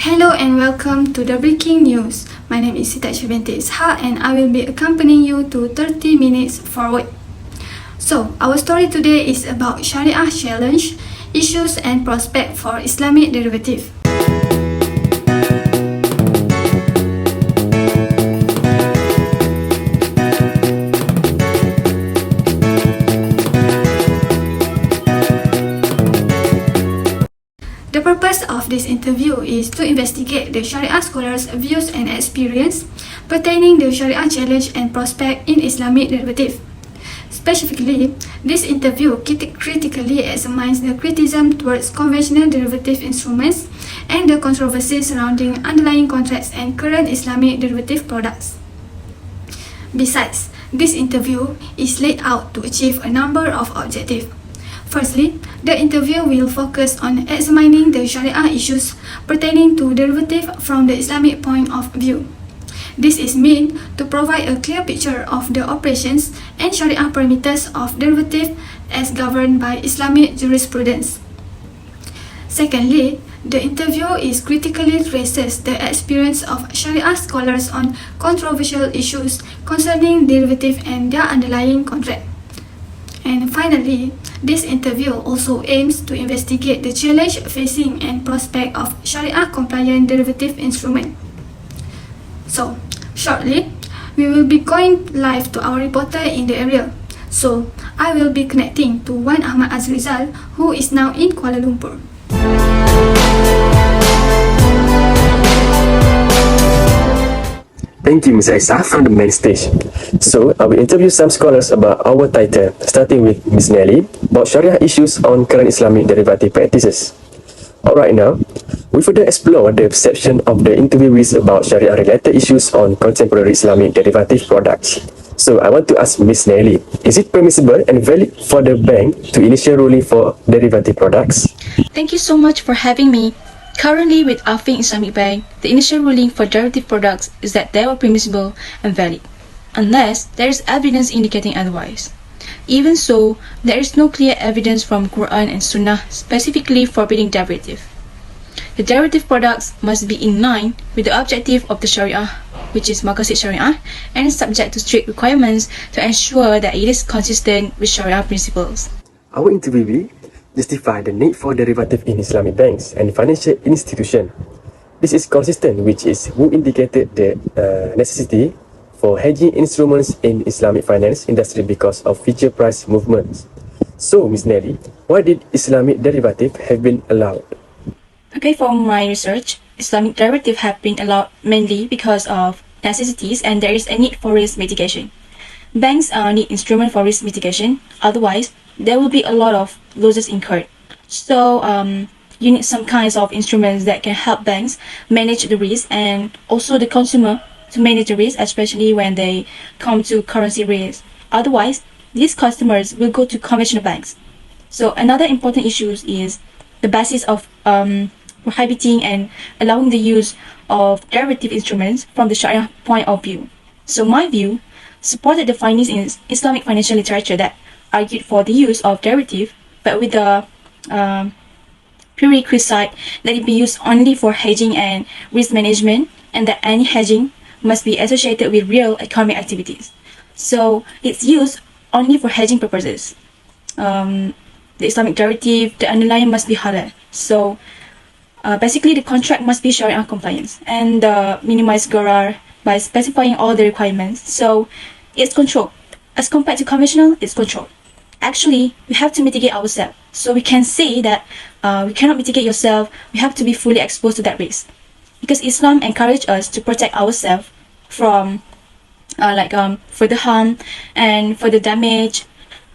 Hello and welcome to the breaking news. My name is Shariah and I will be accompanying you to 30 minutes forward. So, our story today is about Shariah challenge, issues and prospect for Islamic derivative. The purpose of this interview is to investigate the Shariah scholars' views and experience pertaining to Shariah challenge and prospect in Islamic derivative. Specifically, this interview critically examines the criticism towards conventional derivative instruments and the controversy surrounding underlying contracts and current Islamic derivative products. Besides, this interview is laid out to achieve a number of objectives. Firstly, the interview will focus on examining the Shariah issues pertaining to derivative from the Islamic point of view. This is meant to provide a clear picture of the operations and Shariah parameters of derivative as governed by Islamic jurisprudence. Secondly, the interview is critically traces the experience of Shariah scholars on controversial issues concerning derivative and their underlying contract. And finally, this interview also aims to investigate the challenge facing and prospect of Sharia-compliant derivative instrument. So, shortly, we will be going live to our reporter in the area. So, I will be connecting to Wan Ahmad Azrizal, who is now in Kuala Lumpur. Thank you, Ms. Aisa, from the main stage. So, I will interview some scholars about our title, starting with Ms. Nelly, about Sharia issues on current Islamic derivative practices. Alright now, we further explore the perception of the interviewees about Sharia-related issues on contemporary Islamic derivative products. So, I want to ask Ms. Nelly, is it permissible and valid for the bank to initiate ruling for derivative products? Thank you so much for having me. Currently, with Affin Islamic Bank, the initial ruling for derivative products is that they are permissible and valid, unless there is evidence indicating otherwise. Even so, there is no clear evidence from Quran and Sunnah specifically forbidding derivative. The derivative products must be in line with the objective of the Sharia, which is Maqasid Sharia, and subject to strict requirements to ensure that it is consistent with Sharia principles. Our interviewee justify the need for derivative in Islamic banks and financial institutions. This is consistent, which is who indicated the necessity for hedging instruments in Islamic finance industry because of future price movements. So, Ms. Nelly, why did Islamic derivative have been allowed? Okay, from my research, Islamic derivative have been allowed mainly because of necessities and there is a need for risk mitigation. Banks need instrument for risk mitigation, otherwise there will be a lot of losses incurred. So you need some kinds of instruments that can help banks manage the risk and also the consumer to manage the risk, especially when they come to currency risk. Otherwise, these customers will go to conventional banks. So another important issue is the basis of prohibiting and allowing the use of derivative instruments from the Sharia point of view. So my view supported the findings in Islamic financial literature that argued for the use of derivative, but with the prerequisite that it be used only for hedging and risk management, and that any hedging must be associated with real economic activities. So it's used only for hedging purposes. The Islamic derivative, the underlying must be halal. So basically the contract must be Sharia compliance and minimize gharar by specifying all the requirements. So it's controlled. As compared to conventional, it's controlled. Actually, we have to mitigate ourselves. So we can say that we cannot mitigate yourself. We have to be fully exposed to that risk. Because Islam encourages us to protect ourselves from further harm and further damage.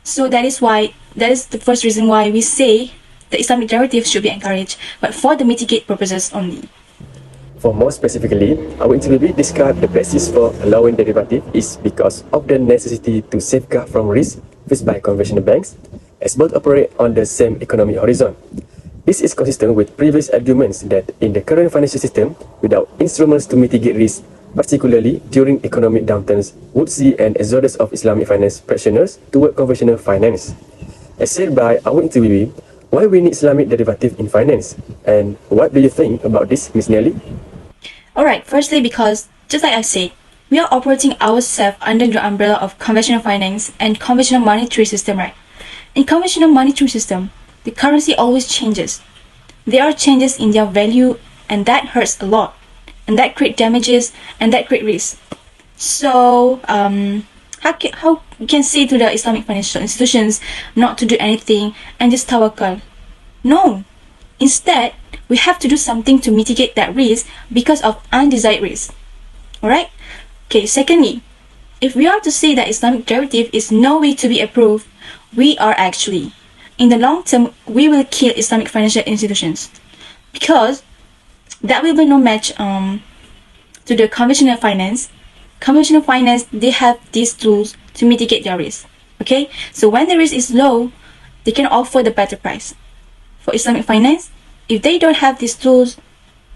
So that is the first reason why we say the Islamic derivative should be encouraged, but for the mitigate purposes only. For more specifically, our interviewee described the basis for allowing derivative is because of the necessity to safeguard from risk faced by conventional banks, as both operate on the same economic horizon. This is consistent with previous arguments that in the current financial system, without instruments to mitigate risk, particularly during economic downturns, would see an exodus of Islamic finance practitioners toward conventional finance. As said by our interviewee, why we need Islamic derivative in finance? And what do you think about this, Miss Nelly? Alright, firstly because, just like I said, we are operating ourselves under the umbrella of conventional finance and conventional monetary system, right? In conventional monetary system, the currency always changes. There are changes in their value and that hurts a lot. And that create damages and that create risk. So, how you can say to the Islamic financial institutions not to do anything and just tawakkal? No. Instead, we have to do something to mitigate that risk because of undesired risk. Alright? Okay, secondly, if we are to say that Islamic derivative is no way to be approved, we are actually. In the long term, we will kill Islamic financial institutions because that will be no match to the conventional finance. Conventional finance, they have these tools to mitigate their risk. Okay, so when the risk is low, they can offer the better price. For Islamic finance, if they don't have these tools,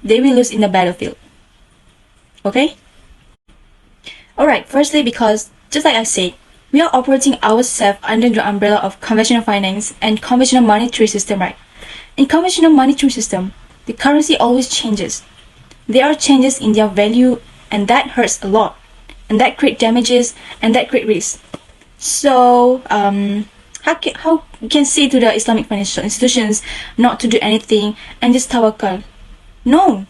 they will lose in the battlefield. Okay? Alright, firstly because, just like I said, we are operating ourselves under the umbrella of conventional finance and conventional monetary system, right? In conventional monetary system, the currency always changes. There are changes in their value and that hurts a lot. And that create damages and that create risk. So, how you can say to the Islamic financial institutions not to do anything and just tawakkal? No.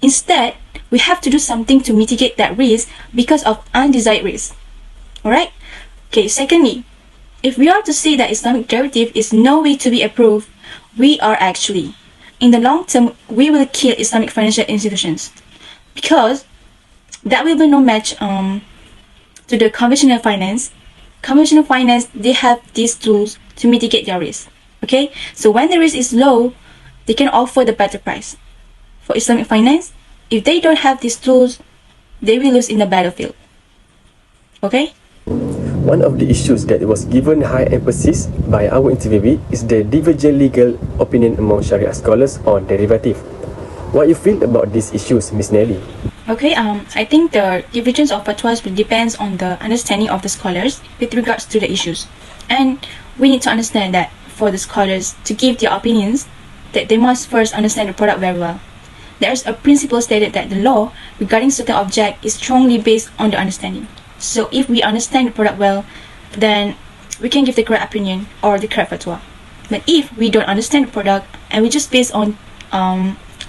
Instead, we have to do something to mitigate that risk because of undesired risk. Alright? Okay, secondly, if we are to say that Islamic derivative is no way to be approved, we are actually. In the long term, we will kill Islamic financial institutions because that will be no match to the conventional finance. Conventional finance, they have these tools to mitigate their risk. Okay, so when the risk is low, they can offer the better price. For Islamic finance, if they don't have these tools, they will lose in the battlefield. Okay? One of the issues that was given high emphasis by our interviewee is the divergent legal opinion among Sharia scholars on derivative. What you feel about these issues, Miss Nelly? Okay, I think the divergence of fatwas will depends on the understanding of the scholars with regards to the issues. And we need to understand that for the scholars to give their opinions, that they must first understand the product very well. There is a principle stated that the law regarding certain object is strongly based on the understanding. So if we understand the product well, then we can give the correct opinion or the correct fatwa. But if we don't understand the product and we just based on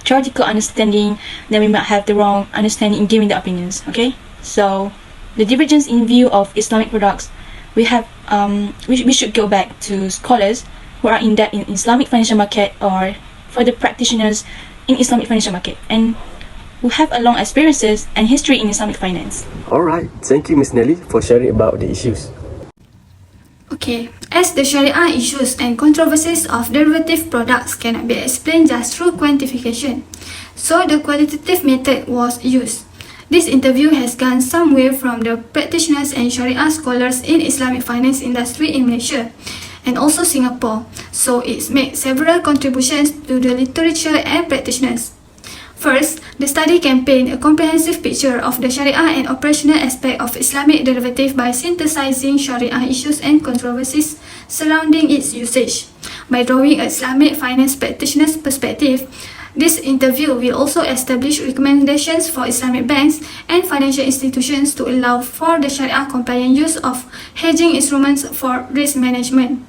theoretical understanding, then we might have the wrong understanding in giving the opinions. Okay, so the divergence in view of Islamic products, we have we should go back to scholars who are in depth in Islamic financial market or for the practitioners in Islamic financial market and who have a long experiences and history in Islamic finance. Alright, thank you, Miss Nelly, for sharing about the issues. Okay, as the Sharia issues and controversies of derivative products cannot be explained just through quantification, so the qualitative method was used. This interview has gone some way from the practitioners and Sharia scholars in Islamic finance industry in Malaysia and also Singapore, so it's made several contributions to the literature and practitioners. First, the study can paint a comprehensive picture of the Sharia and operational aspect of Islamic derivative by synthesizing Sharia issues and controversies surrounding its usage. By drawing a Islamic finance practitioner's perspective, this interview will also establish recommendations for Islamic banks and financial institutions to allow for the Sharia-compliant use of hedging instruments for risk management.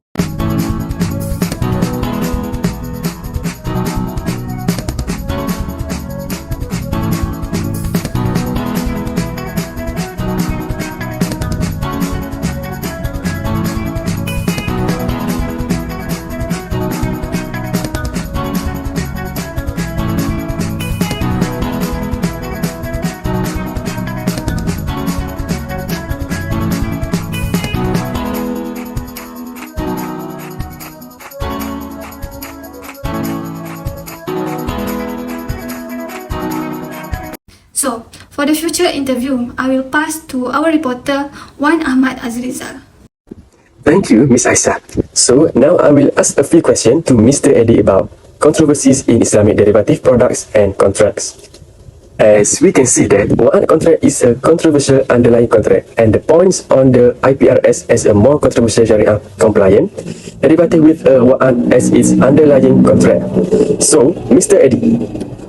So, for the future interview, I will pass to our reporter Wan Ahmad Azrizal. Thank you, Miss Aisha. So now I will ask a few questions to Mr. Eddie about controversies in Islamic derivative products and contracts. As we can see that wa'ad contract is a controversial underlying contract, and the points on the IPRS as a more controversial Sharia compliant derivative with a wa'ad as its underlying contract. So, Mr. Eddie,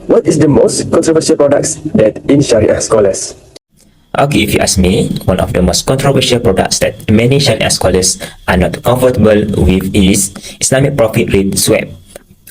what is the most controversial products that in Sharia scholars? Okay, if you ask me, one of the most controversial products that many Sharia scholars are not comfortable with is Islamic profit rate swap,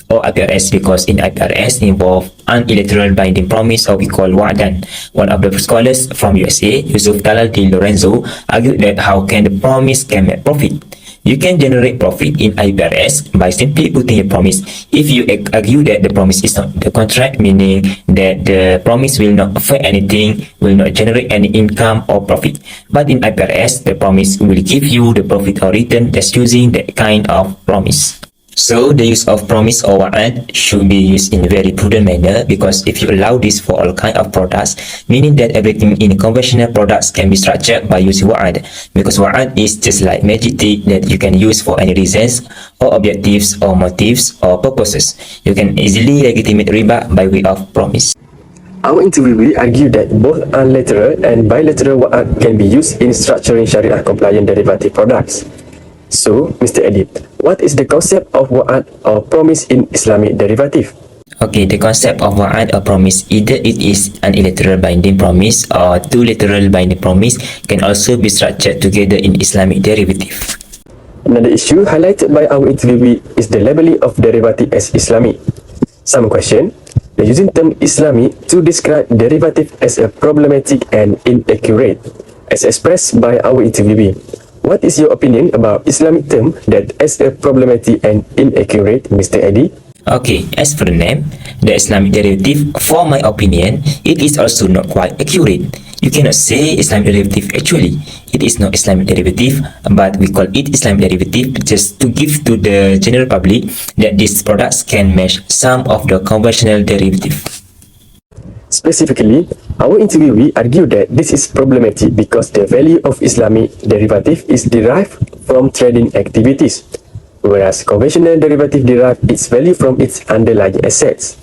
or IPRS, because in IPRS involve unilateral binding promise, or we call wa'dan. One of the scholars from USA, Yusuf Talal Di Lorenzo, argued that how can the promise can make profit? You can generate profit in IPRS by simply putting a promise. If you argue that the promise is not the contract, meaning that the promise will not affect anything, will not generate any income or profit. But in IPRS, the promise will give you the profit or return just using that kind of promise. So the use of promise or wa'ad should be used in a very prudent manner, because if you allow this for all kind of products, meaning that everything in conventional products can be structured by using wa'ad, because wa'ad is just like magic trick that you can use for any reasons or objectives or motives or purposes. You can easily legitimate riba by way of promise. Our interviewee argued that both unilateral and bilateral wa'ad can be used in structuring Sharia compliant derivative products. So, Mr. Eddie, what is the concept of wa'ad or promise in Islamic derivative? Okay, the concept of wa'ad or promise, either it is an unilateral binding promise or two lateral binding promise, can also be structured together in Islamic derivative. Another issue highlighted by our interviewee is the labeling of derivative as Islamic. Some question, the using term Islamic to describe derivative as a problematic and inaccurate, as expressed by our interviewee. What is your opinion about Islamic term that as a problematic and inaccurate, Mr. Eddie? Okay, as for the name, the Islamic derivative, for my opinion, it is also not quite accurate. You cannot say Islamic derivative actually. It is not Islamic derivative, but we call it Islamic derivative just to give to the general public that these products can match some of the conventional derivative. Specifically, our interviewee argued that this is problematic because the value of Islamic derivative is derived from trading activities, whereas conventional derivative derive its value from its underlying assets.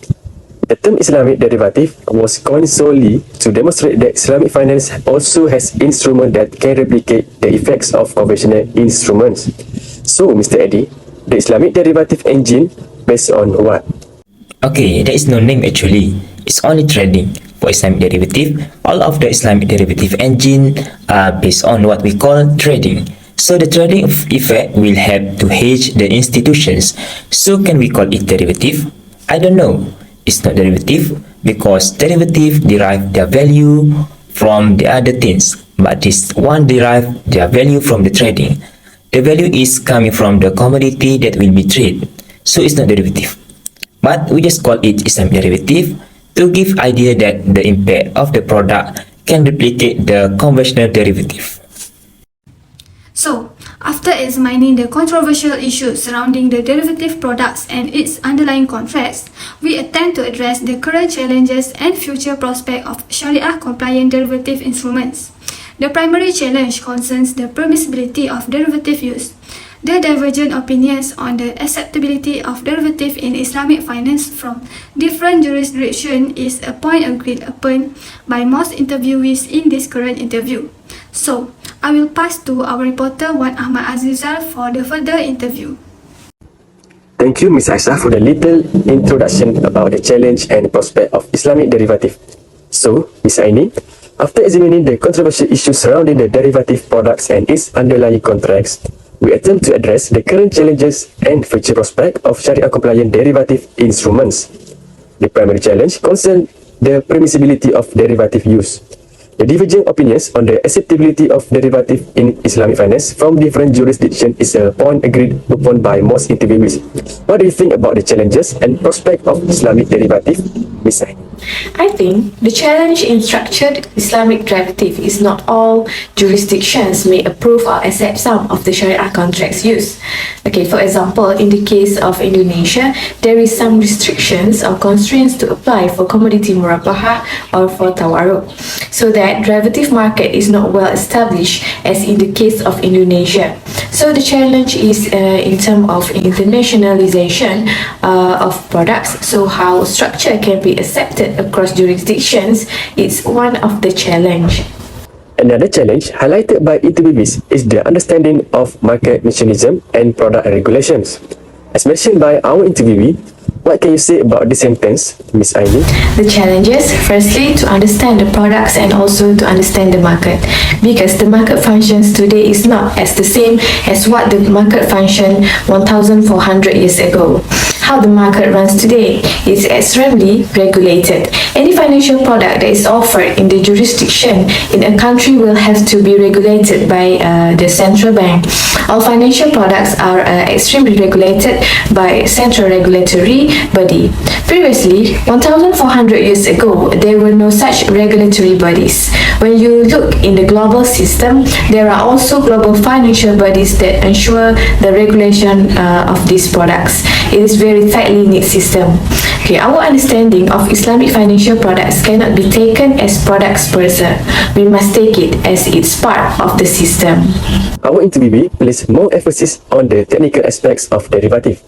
The term Islamic derivative was coined solely to demonstrate that Islamic finance also has instruments that can replicate the effects of conventional instruments. So, Mr. Eddie, the Islamic derivative engine based on what? Okay, there is no name actually. It's only trading. For Islamic derivative, all of the Islamic derivative engine are based on what we call trading. So the trading effect will help to hedge the institutions. So can we call it derivative? I don't know. It's not derivative because derivative derive their value from the other things, but this one derive their value from the trading. The value is coming from the commodity that will be traded. So it's not derivative. But we just call it Islamic derivative to give idea that the impact of the product can replicate the conventional derivative. So, after examining the controversial issues surrounding the derivative products and its underlying contracts, we attempt to address the current challenges and future prospect of Sharia-compliant derivative instruments. The primary challenge concerns the permissibility of derivative use. The divergent opinions on the acceptability of derivative in Islamic finance from different jurisdictions is a point agreed upon by most interviewees in this current interview. So, I will pass to our reporter Wan Ahmad Azizal for the further interview. Thank you, Ms. Aisha, for the little introduction about the challenge and prospect of Islamic derivative. So, Ms. Aini, after examining the controversial issues surrounding the derivative products and its underlying contracts, we attempt to address the current challenges and future prospect of Sharia-compliant derivative instruments. The primary challenge concerns the permissibility of derivative use. The divergent opinions on the acceptability of derivative in Islamic finance from different jurisdictions is a point agreed upon by most interviewees. What do you think about the challenges and prospect of Islamic derivative, Ms. Aini? I think the challenge in structured Islamic derivative is not all jurisdictions may approve or accept some of the Sharia contracts used. Okay, for example, in the case of Indonesia, there is some restrictions or constraints to apply for commodity murabahah or for tawarruk, so that derivative market is not well established as in the case of Indonesia. So the challenge is in terms of internationalization of products. So how structure can be accepted across jurisdictions is one of the challenge. Another challenge highlighted by interviewees is the understanding of market mechanism and product regulations. As mentioned by our interviewee, what can you say about this sentence, Miss Aini? The challenges, firstly, to understand the products and also to understand the market, because the market functions today is not as the same as what the market functioned 1,400 years ago. How the market runs today is extremely regulated. Any financial product that is offered in the jurisdiction in a country will have to be regulated by the central bank. All financial products are extremely regulated by central regulatory body. Previously, 1,400 years ago, there were no such regulatory bodies. When you look in the global system, there are also global financial bodies that ensure the regulation of these products. It is very tightly knit system. Okay, our understanding of Islamic financial products cannot be taken as products per se. We must take it as it's part of the system. Our interviewee placed more emphasis on the technical aspects of derivative,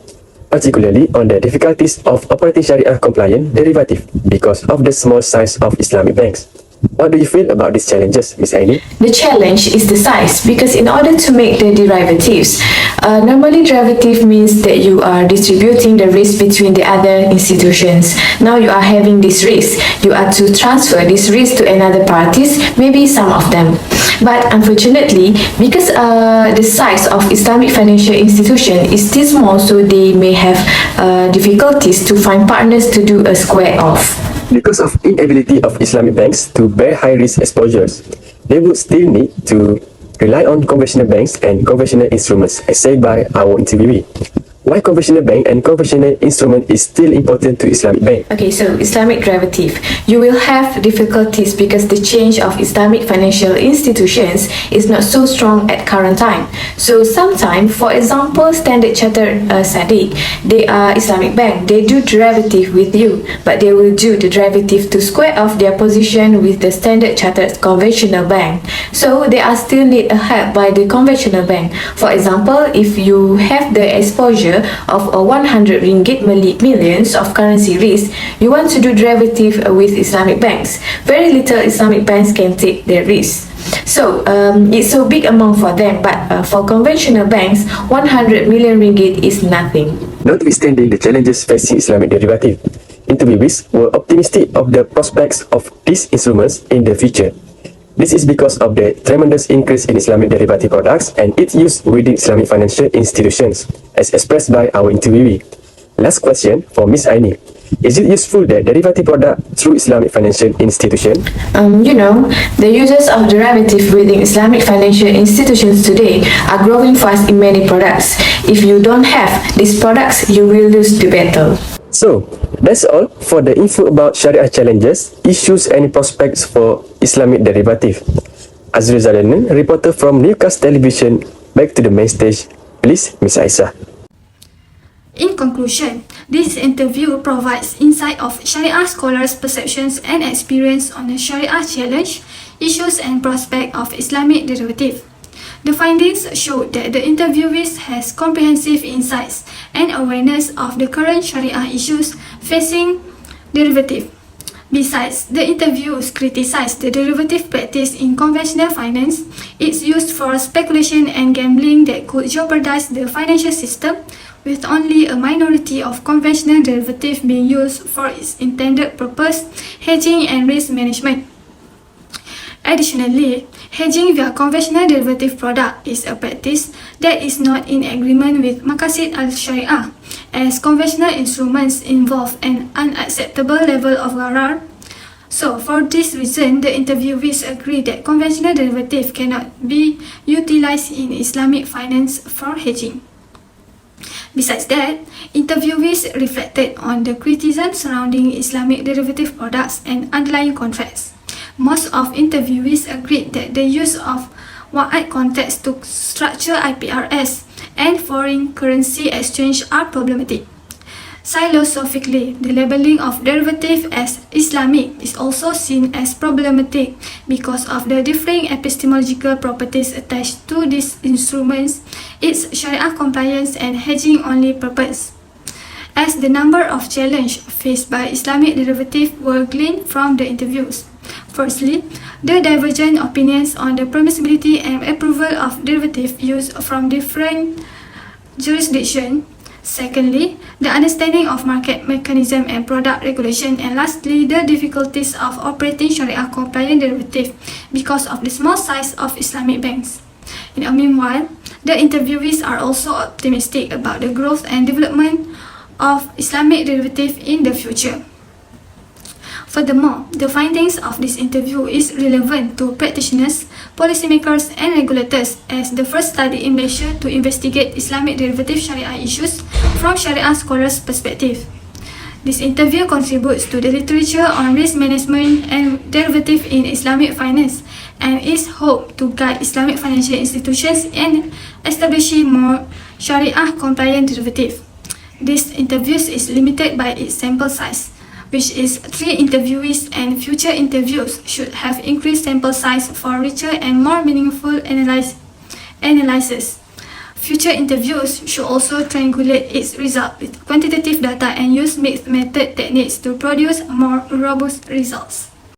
particularly on the difficulties of operating Sharia-compliant derivative because of the small size of Islamic banks. What do you feel about these challenges, Miss Aini? The challenge is the size, because in order to make the derivatives, normally derivative means that you are distributing the risk between the other institutions. Now you are having this risk. You are to transfer this risk to another parties, maybe some of them. But unfortunately, because the size of Islamic financial institution is still small, so they may have difficulties to find partners to do a square off. Because of inability of Islamic banks to bear high-risk exposures, they would still need to rely on conventional banks and conventional instruments, as said by our interviewee. Why conventional bank and conventional instrument is still important to Islamic bank? Okay, so Islamic derivative. You will have difficulties because the change of Islamic financial institutions is not so strong at current time. So sometimes, for example, Standard Chartered Sadiq, they are Islamic bank. They do derivative with you, but they will do the derivative to square off their position with the Standard Chartered conventional bank. So they are still need a help by the conventional bank. For example, if you have the exposure of a 100 ringgit millions of currency risk, you want to do derivative with Islamic banks. Very little Islamic banks can take their risk. So it's so big amount for them, but for conventional banks, 100 million ringgit is nothing. Notwithstanding the challenges facing Islamic derivative, interviewees were optimistic of the prospects of these instruments in the future. This is because of the tremendous increase in Islamic derivative products and its use within Islamic financial institutions, as expressed by our interviewee. Last question for Ms. Aini. Is it useful that derivative product through Islamic financial institution? The uses of derivative within Islamic financial institutions today are growing fast in many products. If you don't have these products, you will lose the battle. So, that's all for the info about Sharia challenges, issues and prospects for Islamic derivative. Azrul Zalanen, reporter from Newcastle Television, back to the main stage. Please, Ms. Aisyah. In conclusion, this interview provides insight of Sharia scholars' perceptions and experience on the Sharia challenge, issues and prospect of Islamic derivative. The findings showed that the interviewees has comprehensive insights and awareness of the current Sharia issues facing derivative. Besides, the interviews criticized the derivative practice in conventional finance, its use for speculation and gambling that could jeopardize the financial system, with only a minority of conventional derivative being used for its intended purpose, hedging and risk management. Additionally, hedging via conventional derivative product is a practice that is not in agreement with Maqasid al-Shariah, as conventional instruments involve an unacceptable level of gharar. So, for this reason, the interviewees agree that conventional derivative cannot be utilized in Islamic finance for hedging. Besides that, interviewees reflected on the criticism surrounding Islamic derivative products and underlying contracts. Most of interviewees agreed that the use of wa'ad contracts to structure IPRS and foreign currency exchange are problematic. Philosophically, the labeling of derivative as Islamic is also seen as problematic because of the differing epistemological properties attached to these instruments, its Sharia compliance and hedging only purpose. As the number of challenges faced by Islamic derivative were gleaned from the interviews. Firstly, the divergent opinions on the permissibility and approval of derivative use from different jurisdictions. Secondly, the understanding of market mechanism and product regulation, and lastly, the difficulties of operating Sharia-compliant derivative because of the small size of Islamic banks. In the meanwhile, the interviewees are also optimistic about the growth and development of Islamic derivative in the future. Furthermore, the findings of this interview is relevant to practitioners, policymakers, and regulators as the first study in Malaysia to investigate Islamic derivative Sharia issues from Sharia scholars' perspective. This interview contributes to the literature on risk management and derivative in Islamic finance and is hoped to guide Islamic financial institutions in establishing more Sharia-compliant derivative. This interview is limited by its sample size, which is 3 interviewees, and future interviews should have increased sample size for richer and more meaningful analysis. Future interviews should also triangulate its result with quantitative data and use mixed method techniques to produce more robust results.